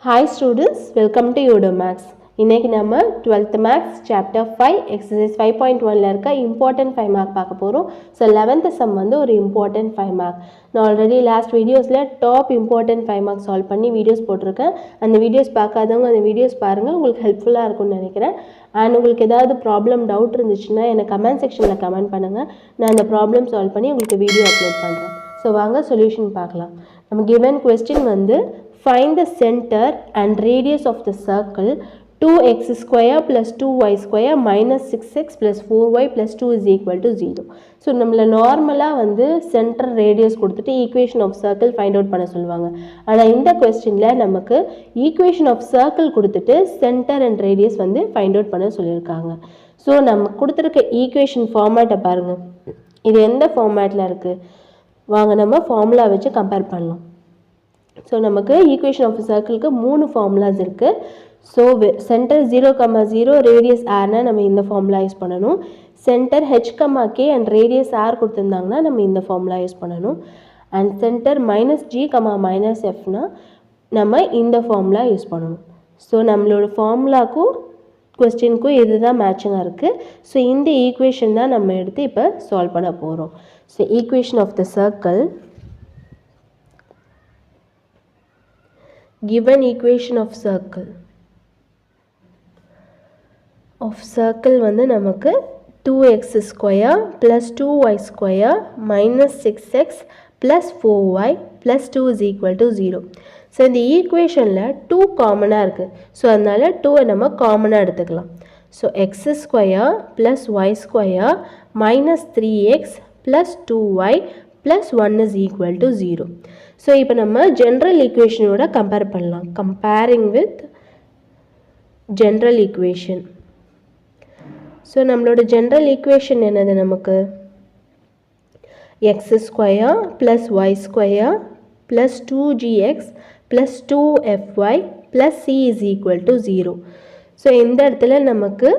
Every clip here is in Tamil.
Hi students, welcome to Udomax. இன்னைக்கு நம்ம 12th Max Chapter 5 Exercise 5.1ல இருக்க Important 5 Mark பார்க்க போறோம். So 11th sum வந்து ஒரு Important 5 Mark. நான் ஆல்ரெடி லாஸ்ட் வீடியோஸ்ல டாப் Important 5 Mark சால்வ் பண்ணி வீடியோஸ் போட்டிருக்கேன். அந்த வீடியோஸ் பார்க்காதவங்க அந்த வீடியோஸ் பாருங்க, உங்களுக்கு ஹெல்ப்ஃபுல்லா இருக்கும்னு நினைக்கிறேன். அண்ட் உங்களுக்கு ஏதாவது ப்ராப்ளம் டவுட் இருந்துச்சுன்னா எனக்கு கமெண்ட் செக்ஷன்ல கமெண்ட் பண்ணுங்க. நான் அந்த ப்ராப்ளம் சால்வ் பண்ணி உங்களுக்கு வீடியோ அப்லோட் பண்றேன். ஸோ வாங்க சொல்யூஷன் பார்க்கலாம். நம்ம given question வந்து find the center and radius of the circle 2x square plus 2y square minus 6x plus 4y plus 2 is equal to 0. So நம்மள நார்மலாக வந்து சென்டர் ரேடியஸ் கொடுத்துட்டு equation of circle find out பண்ண சொல்லுவாங்க. ஆனால் இந்த கொஸ்டினில் நமக்கு ஈக்குவேஷன் ஆஃப் சர்க்கிள் கொடுத்துட்டு சென்டர் அண்ட் ரேடியஸ் வந்து ஃபைண்ட் அவுட் பண்ண சொல்லியிருக்காங்க. ஸோ நம்ம கொடுத்துருக்க ஈக்குவேஷன் ஃபார்மேட்டை பாருங்கள். இது எந்த ஃபார்மேட்டில் இருக்குது? வாங்க நம்ம ஃபார்முலா வச்சு கம்பேர் பண்ணலாம். ஸோ நமக்கு ஈக்குவேஷன் ஆஃப் சர்க்கிளுக்கு 3 ஃபார்முலாஸ் இருக்குது. ஸோ சென்டர் 0,0 ரேடியஸ் ஆர்னா நம்ம இந்த ஃபார்முலா யூஸ் பண்ணணும். Centre h,k and radius R கொடுத்துருந்தாங்கன்னா நம்ம இந்த ஃபார்முலா யூஸ் பண்ணணும். அண்ட் சென்டர் -g, -fனா நம்ம இந்த ஃபார்முலா யூஸ் பண்ணணும். ஸோ நம்மளோட ஃபார்முலாக்கும் கொஸ்டினுக்கும் இதுதான் மேட்சிங்காக இருக்குது. ஸோ இந்த ஈக்குவேஷன் தான் நம்ம எடுத்து இப்போ சால்வ் பண்ண போகிறோம். So equation of the circle, given equation of circle வந்து நமக்கு 2x square plus 2y square minus 6x plus 4y plus 2 is equal to 0. So இந்த ஈக்குவேஷனில் 2 காமனாக இருக்குது. ஸோ அதனால் 2 நம்ம காமனாக எடுத்துக்கலாம். So x square plus y square minus 3x plus 2y plus 1 is equal to 0. So இப்போ நம்ம ஜென்ரல் ஈக்குவேஷனோட கம்பேர் பண்ணலாம். Comparing with general equation. So நம்மளோட ஜென்ரல் ஈக்குவேஷன் என்னது? நமக்கு x square plus y square plus 2gx plus 2fy plus c is equal to 0. So இந்த இடத்துல நமக்கு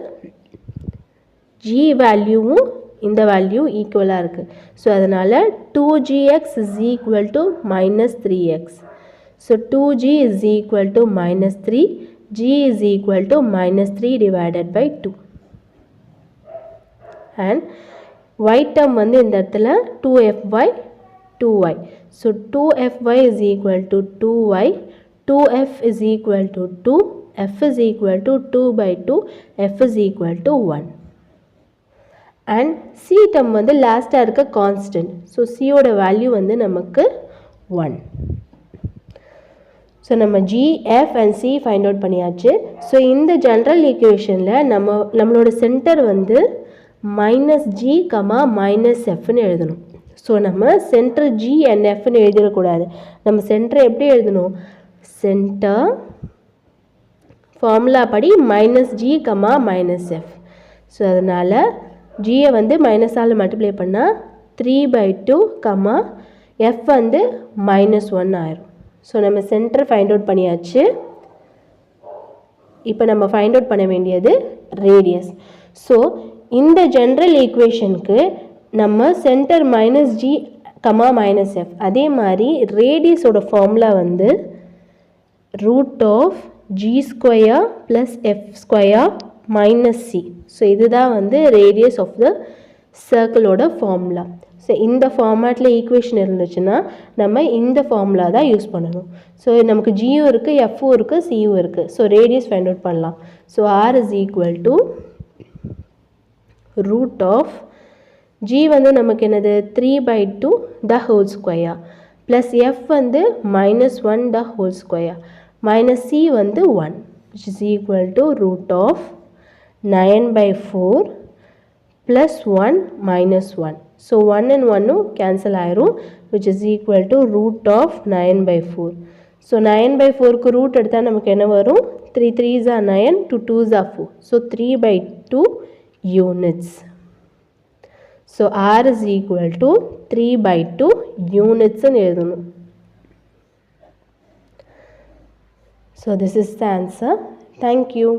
g வேல்யூவும் இந்த வேல்யூ ஈக்குவலாக இருக்குது. ஸோ அதனால் 2gx is equal to minus 3x. So 2g is equal to minus 3, g is equal to minus 3 divided by 2. And y term வந்து இந்த இடத்துல 2fy 2y. So 2fy is equal to 2y, 2f is equal to 2, f is equal to 2 by 2, f is equal to 1. And C டம் வந்து லாஸ்ட்டாக இருக்க கான்ஸ்டன்ட். ஸோ சியோட வேல்யூ வந்து நமக்கு 1. ஸோ நம்ம G, F and C find out பண்ணியாச்சு. ஸோ இந்த ஜென்ரல் ஈக்குவேஷனில் நம்மளோட சென்டர் வந்து -g, -fன்னு எழுதணும். ஸோ நம்ம சென்டர் ஜி அண்ட் எஃப்னு எழுதிடக்கூடாது. நம்ம சென்டர் எப்படி எழுதணும்? சென்டர் ஃபார்முலா படி -g, -f. ஸோ அதனால் ஜியை வந்து மைனஸால் மல்டிப்ளை பண்ணால் 3/2, எஃப் வந்து -1 ஆயிரும். ஸோ நம்ம சென்டர் ஃபைண்ட் அவுட் பண்ணியாச்சு. இப்போ நம்ம ஃபைண்ட் அவுட் பண்ண வேண்டியது ரேடியஸ். ஸோ இந்த ஜென்ரல் ஈக்குவேஷனுக்கு நம்ம சென்டர் -g, -f, அதே மாதிரி ரேடியஸோட ஃபார்முலா வந்து √g² + f² minus c. So இதுதான் வந்து ரேடியஸ் ஆஃப் த சர்க்கிளோட ஃபார்முலா. ஸோ இந்த ஃபார்மேட்டில் ஈக்குவேஷன் இருந்துச்சுன்னா நம்ம இந்த ஃபார்முலா தான் யூஸ் பண்ணணும். ஸோ நமக்கு ஜியும் இருக்குது, எஃப்பும் இருக்குது, சியும் இருக்குது. ஸோ ரேடியஸ் ஃபைண்ட் அவுட் பண்ணலாம். So r is equal to √g வந்து நமக்கு என்னது 3/2 the whole square plus f வந்து -1 the whole square minus c வந்து 1, which is equal to √9/4 plus 1 minus 1. So 1 and 1 cancel ஆயிரும், which is equal to √9/4. So 9/4க்கு root எடுத்தால் நமக்கு என்ன வரும்? 3 3s are 9, 2 2s are 4. So 3/2 units. So R is equal to 3/2 units ன்னு எழுதணும். So this is the answer. Thank you.